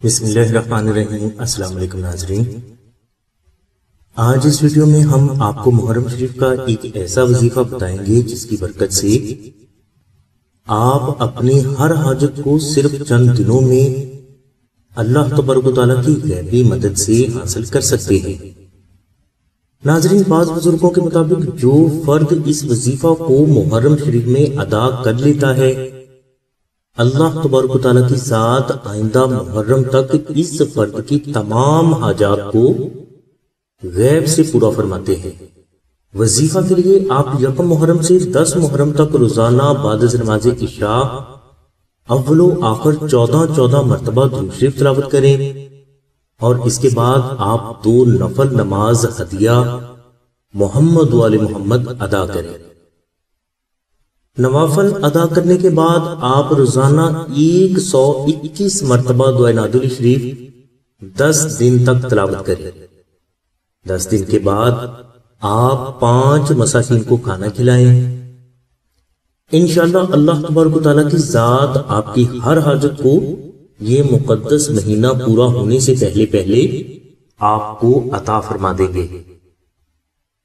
بسم اللہ الرحمن الرحیم۔ السلام علیکم ناظرین، آج اس ویڈیو میں ہم آپ کو محرم شریف کا ایک ایسا وظیفہ بتائیں گے جس کی برکت سے آپ اپنی ہر حاجت کو صرف چند دنوں میں اللہ تبارک و تعالیٰ کی غیبی مدد سے حاصل کر سکتے ہیں۔ ناظرین، بعض بزرگوں کے مطابق جو فرد اس وظیفہ کو محرم شریف میں ادا کر لیتا ہے، اللہ تبارک و تعالیٰ کی ذات آئندہ محرم تک اس فرد کی تمام حاجات کو غیب سے پورا فرماتے ہیں۔ وظیفہ کے لیے آپ یکم محرم سے 10 محرم تک روزانہ بعد از نماز عشاء اول و آخر 14 مرتبہ درود شریف تلاوت کریں، اور اس کے بعد آپ 2 نفل نماز ہدیہ محمد و آل محمد ادا کریں۔ نوافل ادا کرنے کے بعد آپ روزانہ 121 مرتبہ دعائے نادری شریف 10 دن تک تلاوت کریں۔ 10 دن کے بعد آپ 5 مساکین کو کھانا کھلائیں۔ انشاءاللہ اللہ تبارک و تعالیٰ کی ذات آپ کی ہر حاجت کو یہ مقدس مہینہ پورا ہونے سے پہلے آپ کو عطا فرما دیں گے۔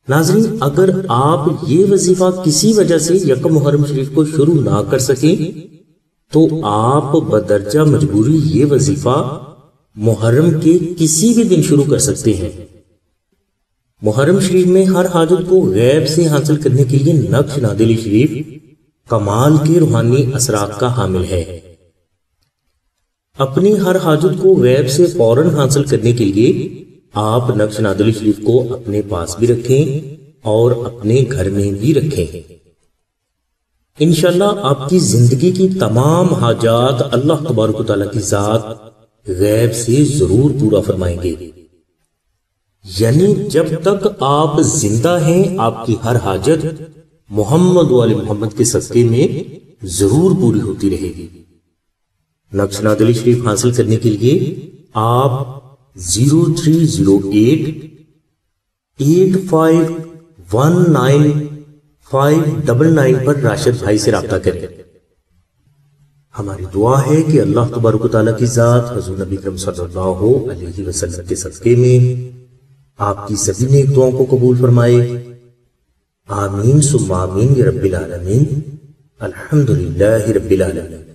ناظرین، اگر آپ یہ وظیفہ کسی وجہ سے یکم محرم شریف کو شروع نہ کر سکیں تو آپ بدرجہ مجبوری یہ وظیفہ محرم کے کسی بھی دن شروع کر سکتے ہیں۔ محرم شریف میں ہر حاجت کو غیب سے حاصل کرنے کے لیے نقش نادلی شریف کمال کے روحانی اثرات کا حامل ہے۔ اپنی ہر حاجت کو غیب سے فوراً حاصل کرنے کے لیے آپ نقش نادلی شریف کو اپنے پاس بھی رکھیں اور اپنے گھر میں بھی رکھیں۔ انشاءاللہ آپ کی زندگی کی تمام حاجات اللہ تبارک و تعالیٰ کی ذات غیب سے ضرور پورا فرمائیں گے۔ یعنی جب تک آپ زندہ ہیں آپ کی ہر حاجت محمد و آل محمد کے صدقے میں ضرور پوری ہوتی رہے گی۔ نقش نادلی شریف حاصل کرنے کے لیے آپ 0308 8519 پر راشد بھائی سے رابطہ کریں۔ ہماری دعا ہے کہ اللہ تبارک و تعالیٰ کی ذات حضور نبی کریم صلی اللہ علیہ وسلم کے صدقے میں آپ کی سبھی نیک دعاؤں کو قبول فرمائے۔ آمین ثم آمین یا رب العالمین۔ الحمدللہ رب العالمین۔